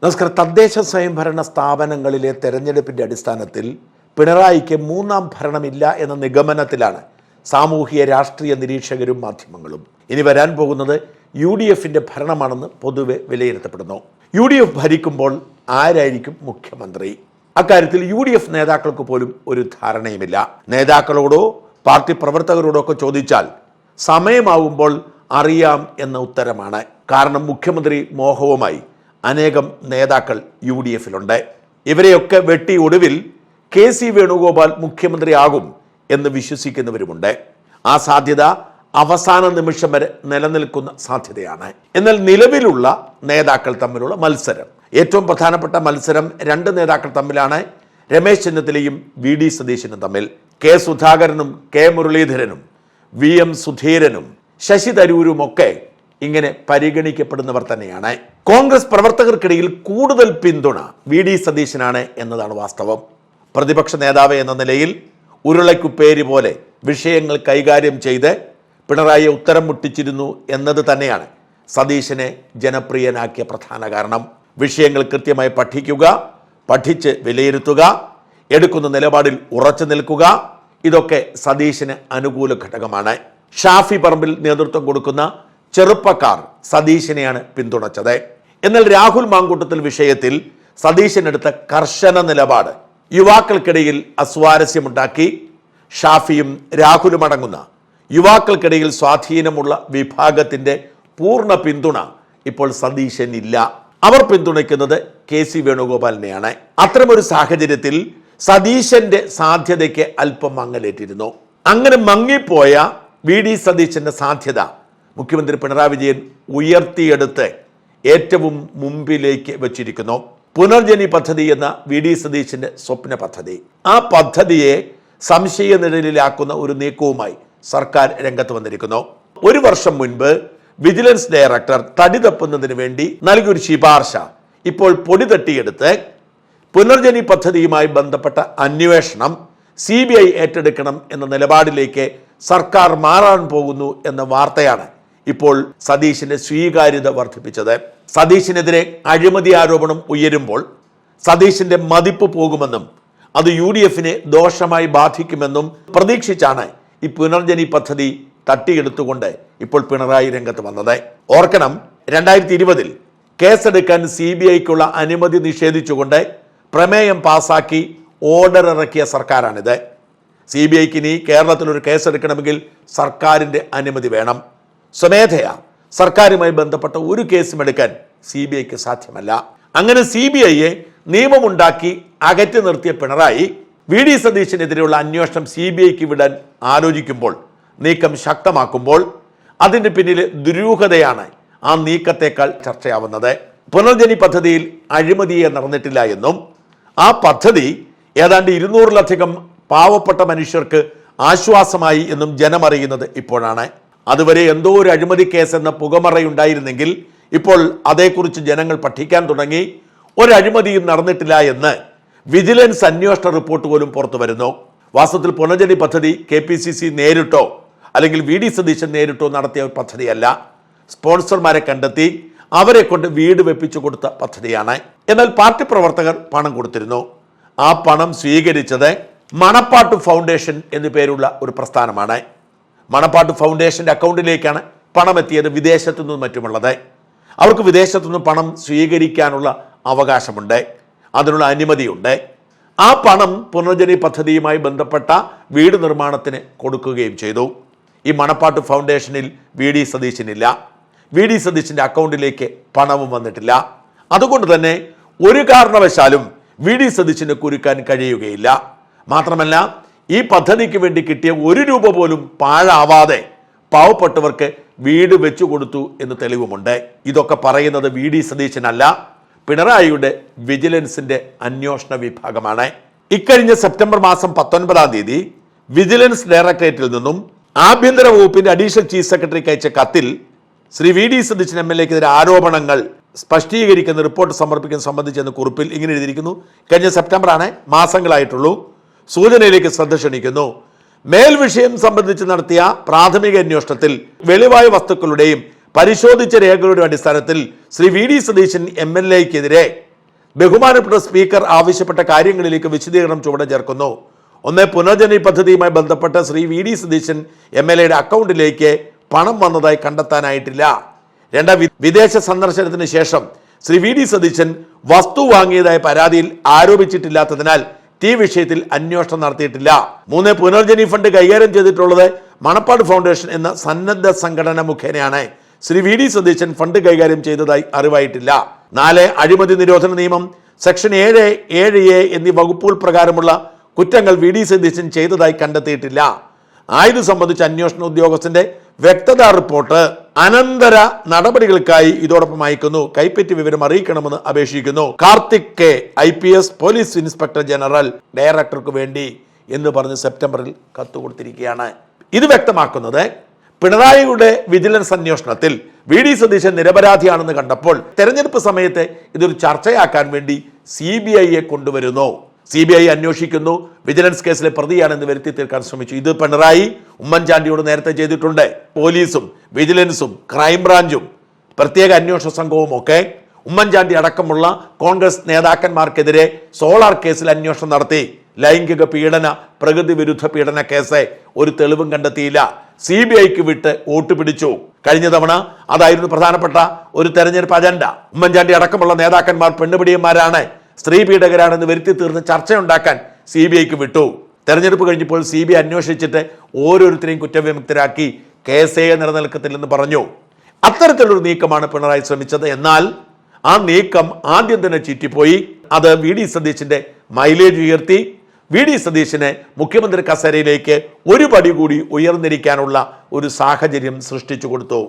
നമസ്കാരം. തദ്ദേശ സ്വയംഭരണ സ്ഥാപനങ്ങളിലെ തെരഞ്ഞെടുപ്പിൻ്റെ അടിസ്ഥാനത്തിൽ പിണറായിക്ക് മൂന്നാം ഭരണമില്ല എന്ന നിഗമനത്തിലാണ് സാമൂഹിക രാഷ്ട്രീയ നിരീക്ഷകരും മാധ്യമങ്ങളും. ഇനി വരാൻ പോകുന്നത് UDFിൻ്റെ ഭരണമാണെന്ന് പൊതുവെ വിലയിരുത്തപ്പെടുന്നു. UDF ഭരിക്കുമ്പോൾ ആരായിരിക്കും മുഖ്യമന്ത്രി? അക്കാര്യത്തിൽ UDF നേതാക്കൾക്ക് പോലും ഒരു ധാരണയുമില്ല. നേതാക്കളോടോ പാർട്ടി പ്രവർത്തകരോടോ ഒക്കെ ചോദിച്ചാൽ സമയമാവുമ്പോൾ അറിയാം എന്ന ഉത്തരമാണ്. കാരണം മുഖ്യമന്ത്രി മോഹവുമായി അനേകം നേതാക്കൾ UDFിലുണ്ട്. ഇവരെയൊക്കെ വെട്ടി ഒടുവിൽ KC വേണുഗോപാൽ മുഖ്യമന്ത്രിയാകും എന്ന് വിശ്വസിക്കുന്നവരുമുണ്ട്. ആ സാധ്യത അവസാന നിമിഷം വരെ നിലനിൽക്കുന്ന സാധ്യതയാണ്. എന്നാൽ നിലവിലുള്ള നേതാക്കൾ തമ്മിലുള്ള മത്സരം, ഏറ്റവും പ്രധാനപ്പെട്ട മത്സരം രണ്ട് നേതാക്കൾ തമ്മിലാണ്. രമേശ് ചെന്നിത്തലയും VD സതീശനും തമ്മിൽ. K സുധാകരനും K മുരളീധരനും VM സുധീരനും ശശി തരൂരുമൊക്കെ ഇങ്ങനെ പരിഗണിക്കപ്പെടുന്നവർ തന്നെയാണ്. കോൺഗ്രസ് പ്രവർത്തകർക്കിടയിൽ കൂടുതൽ പിന്തുണ VD സതീശനാണ് എന്നതാണ് വാസ്തവം. പ്രതിപക്ഷ നേതാവ് എന്ന നിലയിൽ ഉരുളക്കുപ്പേരി പോലെ വിഷയങ്ങൾ കൈകാര്യം ചെയ്ത് പിണറായിയെ ഉത്തരം മുട്ടിച്ചിരുന്നു എന്നത് തന്നെയാണ് സതീശനെ ജനപ്രിയനാക്കിയ പ്രധാന കാരണം. വിഷയങ്ങൾ കൃത്യമായി പഠിക്കുക, പഠിച്ച് വിലയിരുത്തുക, എടുക്കുന്ന നിലപാടിൽ ഉറച്ചു നിൽക്കുക, ഇതൊക്കെ സതീശന് അനുകൂല ഘടകമാണ്. ഷാഫി പറമ്പിൽ നേതൃത്വം കൊടുക്കുന്ന ചെറുപ്പക്കാർ സതീശനെയാണ് പിന്തുണച്ചത്. എന്നാൽ രാഹുൽ മാങ്കൂട്ടത്തിൽ വിഷയത്തിൽ സതീശനെടുത്ത കർശന നിലപാട് യുവാക്കൾക്കിടയിൽ അസ്വാരസ്യമുണ്ടാക്കി. ഷാഫിയും രാഹുലും അടങ്ങുന്ന യുവാക്കൾക്കിടയിൽ സ്വാധീനമുള്ള വിഭാഗത്തിന്റെ പൂർണ്ണ പിന്തുണ ഇപ്പോൾ സതീശനില്ല. അവർ പിന്തുണയ്ക്കുന്നത് KC വേണുഗോപാലിനെയാണ്. അത്തരമൊരു സാഹചര്യത്തിൽ സതീശന്റെ സാധ്യതയ്ക്ക് അല്പം മങ്ങലേറ്റിരുന്നു. അങ്ങനെ മങ്ങിപ്പോയ VD സതീശന്റെ സാധ്യത മുഖ്യമന്ത്രി പിണറായി വിജയൻ ഉയർത്തിയെടുത്ത് ഏറ്റവും മുമ്പിലേക്ക് വച്ചിരിക്കുന്നു. പുനർജനി പദ്ധതി എന്ന VD സതീശന്റെ സ്വപ്ന പദ്ധതി, ആ പദ്ധതിയെ സംശയനിഴലിലാക്കുന്ന ഒരു നീക്കവുമായി സർക്കാർ രംഗത്ത് വന്നിരിക്കുന്നു. ഒരു വർഷം മുൻപ് വിജിലൻസ് ഡയറക്ടർ തടി തപ്പുന്നതിന് വേണ്ടി നൽകിയൊരു ശുപാർശ ഇപ്പോൾ പൊടി തട്ടിയെടുത്ത് പുനർജനി പദ്ധതിയുമായി ബന്ധപ്പെട്ട അന്വേഷണം CBI ഏറ്റെടുക്കണം എന്ന നിലപാടിലേക്ക് സർക്കാർ മാറാൻ പോകുന്നു എന്ന വാർത്തയാണ് ഇപ്പോൾ സതീശന്റെ സ്വീകാര്യത വർദ്ധിപ്പിച്ചത്. സതീശനെതിരെ അഴിമതി ആരോപണം ഉയരുമ്പോൾ സതീശന്റെ മതിപ്പ് പോകുമെന്നും അത് UDFിനെ ദോഷമായി ബാധിക്കുമെന്നും പ്രതീക്ഷിച്ചാണ് ഈ പുനർജനി പദ്ധതി തട്ടിയെടുത്തുകൊണ്ട് ഇപ്പോൾ പിണറായി രംഗത്ത് വന്നത്. ഓർക്കണം, 2020 കേസെടുക്കാൻ CBIക്കുള്ള അനുമതി നിഷേധിച്ചുകൊണ്ട് പ്രമേയം പാസാക്കി ഓർഡർ ഇറക്കിയ സർക്കാരാണിത്. CBIക്ക് ഇനി കേരളത്തിലൊരു കേസെടുക്കണമെങ്കിൽ സർക്കാരിൻ്റെ അനുമതി വേണം. സ്വമേധയാ സർക്കാരുമായി ബന്ധപ്പെട്ട ഒരു കേസും എടുക്കാൻ CBIക്ക് സാധ്യമല്ല. അങ്ങനെ CBIയെ നിയമമുണ്ടാക്കി അകറ്റി നിർത്തിയ പിണറായി VD സതീശനെതിരെയുള്ള അന്വേഷണം CBIക്ക് വിടാൻ ആലോചിക്കുമ്പോൾ, നീക്കം ശക്തമാക്കുമ്പോൾ അതിൻ്റെ പിന്നിൽ ദുരൂഹതയാണ് ആ നീക്കത്തേക്കാൾ ചർച്ചയാവുന്നത്. പുനർജനി പദ്ധതിയിൽ അഴിമതിയെ നടന്നിട്ടില്ല എന്നും ആ പദ്ധതി ഏതാണ്ട് 200-ലധികം പാവപ്പെട്ട മനുഷ്യർക്ക് ആശ്വാസമായി എന്നും ജനമറിയുന്നത് ഇപ്പോഴാണ്. അതുവരെ എന്തോ ഒരു അഴിമതി കേസ് എന്ന പുകമറയുണ്ടായിരുന്നെങ്കിൽ ഇപ്പോൾ അതേക്കുറിച്ച് ജനങ്ങൾ പഠിക്കാൻ തുടങ്ങി. ഒരഴിമതിയും നടന്നിട്ടില്ല എന്ന് വിജിലൻസ് അന്വേഷണ റിപ്പോർട്ട് പോലും പുറത്തു വരുന്നു. വാസ്തവത്തിൽ പുനർജനി പദ്ധതി KPCC നേരിട്ടോ അല്ലെങ്കിൽ VD സതീശൻ നേരിട്ടോ നടത്തിയ ഒരു പദ്ധതിയല്ല. സ്പോൺസർമാരെ കണ്ടെത്തി അവരെ കൊണ്ട് വീട് വെപ്പിച്ചു കൊടുത്ത പദ്ധതിയാണ്. എന്നാൽ പാർട്ടി പ്രവർത്തകർ പണം കൊടുത്തിരുന്നു. ആ പണം സ്വീകരിച്ചത് മണപ്പാട്ട് ഫൗണ്ടേഷൻ എന്നു പേരുള്ള ഒരു പ്രസ്ഥാനമാണ്. മണപ്പാട്ട് ഫൗണ്ടേഷന്റെ അക്കൗണ്ടിലേക്കാണ് പണം എത്തിയത്, വിദേശത്തു നിന്നും മറ്റുമുള്ളത്. അവർക്ക് വിദേശത്തു നിന്നും പണം സ്വീകരിക്കാനുള്ള അവകാശമുണ്ട്, അതിനുള്ള അനുമതിയുണ്ട്. ആ പണം പുനർജനി പദ്ധതിയുമായി ബന്ധപ്പെട്ട വീട് നിർമ്മാണത്തിന് കൊടുക്കുകയും ചെയ്തു. ഈ മണപ്പാട്ട് ഫൗണ്ടേഷനിൽ VD സതീശനില്ല. VD സതീശന്റെ അക്കൗണ്ടിലേക്ക് പണവും വന്നിട്ടില്ല. അതുകൊണ്ട് തന്നെ ഒരു കാരണവശാലും VD സതീശനെ കുരുക്കാൻ കഴിയുകയില്ല. മാത്രമല്ല, ഈ പദ്ധതിക്ക് വേണ്ടി കിട്ടിയ 1 രൂപ പോലും പാഴാവാതെ പാവപ്പെട്ടവർക്ക് വീട് വെച്ചു കൊടുത്തു എന്ന് തെളിവുമുണ്ട്. ഇതൊക്കെ പറയുന്നത് VD സതീശനല്ല, പിണറായിയുടെ വിജിലൻസിന്റെ അന്വേഷണ വിഭാഗമാണ്. ഇക്കഴിഞ്ഞ സെപ്റ്റംബർ മാസം 19-ാം തീയതി വിജിലൻസ് ഡയറക്ടറേറ്റിൽ നിന്നും ആഭ്യന്തര വകുപ്പിന്റെ അഡീഷണൽ ചീഫ് സെക്രട്ടറിക്ക് അയച്ച കത്തിൽ ശ്രീ VD സതീശൻ MLAക്കെതിരെ ആരോപണങ്ങൾ സ്പഷ്ടീകരിക്കുന്ന റിപ്പോർട്ട് സമർപ്പിക്കാൻ സംബന്ധിച്ചെന്ന കുറിപ്പിൽ ഇങ്ങനെ എഴുതിയിരിക്കുന്നു. കഴിഞ്ഞ സെപ്റ്റംബറാണ്, മാസങ്ങളായിട്ടുള്ളൂ. സൂചനയിലേക്ക് ശ്രദ്ധ ക്ഷണിക്കുന്നു. മേൽ വിഷയം സംബന്ധിച്ച് നടത്തിയ പ്രാഥമിക അന്വേഷണത്തിൽ വെളിവായ വസ്തുക്കളുടെയും പരിശോധിച്ച രേഖകളുടെ അടിസ്ഥാനത്തിൽ ശ്രീ VD സതീശൻ MLAക്കെതിരെ ബഹുമാനപ്പെട്ട സ്പീക്കർ ആവശ്യപ്പെട്ട കാര്യങ്ങളിലേക്ക് വിശദീകരണം ചുവടെ ചേർക്കുന്നു. ഒന്ന്, പുനർജനി പദ്ധതിയുമായി ബന്ധപ്പെട്ട് ശ്രീ വി ഡി സതീശൻ MLA അക്കൗണ്ടിലേക്ക് പണം വന്നതായി കണ്ടെത്താനായിട്ടില്ല. രണ്ട്, വിദേശ സന്ദർശനത്തിന് ശേഷം ശ്രീ വി ഡി സതീശൻ വസ്തു വാങ്ങിയതായ പരാതിയിൽ ആരോപിച്ചിട്ടില്ലാത്തതിനാൽ വിഷയത്തിൽ അന്വേഷണം നടത്തിയിട്ടില്ല. മൂന്ന്, പുനർജനി ഫണ്ട് കൈകാര്യം ചെയ്തിട്ടുള്ളത് മണപ്പാട് ഫൗണ്ടേഷൻ എന്ന സന്നദ്ധ സംഘടന മുഖേനയാണ്. ശ്രീ വി ഡി സതീശൻ ഫണ്ട് കൈകാര്യം ചെയ്തതായി അറിവായിട്ടില്ല. 4, അഴിമതി നിരോധന നിയമം സെക്ഷൻ 7(a) എന്നീ വകുപ്പുകൾ പ്രകാരമുള്ള കുറ്റങ്ങൾ വി ഡി സതീശൻ ചെയ്തതായി കണ്ടെത്തിയിട്ടില്ല. ഇത് സംബന്ധിച്ച അന്വേഷണ ഉദ്യോഗസ്ഥന്റെ വ്യക്തതാ റിപ്പോർട്ട് അനന്തര നടപടികൾക്കായി ഇതോടൊപ്പം അയക്കുന്നു. കൈപ്പറ്റി വിവരം അറിയിക്കണമെന്ന് അപേക്ഷിക്കുന്നു. Karthik K, IPS police inspector general, ഡയറക്ടർക്ക് വേണ്ടി എന്ന് പറഞ്ഞ് സെപ്റ്റംബറിൽ കത്ത് കൊടുത്തിരിക്കുകയാണ്. ഇത് വ്യക്തമാക്കുന്നത് പിണറായിയുടെ വിജിലൻസ് അന്വേഷണത്തിൽ വി ഡി സതീശൻ നിരപരാധിയാണെന്ന് കണ്ടപ്പോൾ തെരഞ്ഞെടുപ്പ് സമയത്ത് ഇതൊരു ചർച്ചയാക്കാൻ വേണ്ടി CBIയെ കൊണ്ടുവരുന്നു. CBI അന്വേഷിക്കുന്നു, വിജിലൻസ് കേസിലെ പ്രതിയാണെന്ന് വരുത്തി തീർക്കാൻ ശ്രമിച്ചു. ഇത് പിണറായി ഉമ്മൻചാണ്ടിയോട് നേരത്തെ ചെയ്തിട്ടുണ്ട്. പോലീസും വിജിലൻസും ക്രൈംബ്രാഞ്ചും പ്രത്യേക അന്വേഷണ സംഘവും ഒക്കെ ഉമ്മൻചാണ്ടി അടക്കമുള്ള കോൺഗ്രസ് നേതാക്കന്മാർക്കെതിരെ സോളാർ കേസിൽ അന്വേഷണം നടത്തി. ലൈംഗിക പീഡന, പ്രകൃതി വിരുദ്ധ പീഡന കേസ് ഒരു തെളിവും കണ്ടെത്തിയില്ല. CBIക്ക് വിട്ട് വോട്ട് പിടിച്ചു. കഴിഞ്ഞ തവണ അതായിരുന്നു പ്രധാനപ്പെട്ട ഒരു തെരഞ്ഞെടുപ്പ് അജണ്ട. ഉമ്മൻചാണ്ടി അടക്കമുള്ള നേതാക്കന്മാർ പെണ്ണുപിടിയന്മാരാണ്, സ്ത്രീ പീഡകരാണെന്ന് വരുത്തി തീർന്ന് ചർച്ചയുണ്ടാക്കാൻ CBIക്ക് വിട്ടു. തെരഞ്ഞെടുപ്പ് കഴിഞ്ഞപ്പോൾ CBI അന്വേഷിച്ചിട്ട് ഓരോരുത്തരെയും കുറ്റവിമുക്തരാക്കി. കേസേ നിലനിൽക്കത്തില്ലെന്ന് പറഞ്ഞു. അത്തരത്തിലൊരു നീക്കമാണ് പിണറായി ശ്രമിച്ചത്. എന്നാൽ ആ നീക്കം ആദ്യം തന്നെ ചീറ്റിപ്പോയി. അത് വി ഡി സതീശന്റെ മൈലേജ് ഉയർത്തി. വി ഡി സതീശനെ മുഖ്യമന്ത്രി കസേരയിലേക്ക് ഒരു പടി കൂടി ഉയർന്നിരിക്കാനുള്ള ഒരു സാഹചര്യം സൃഷ്ടിച്ചു കൊടുത്തു.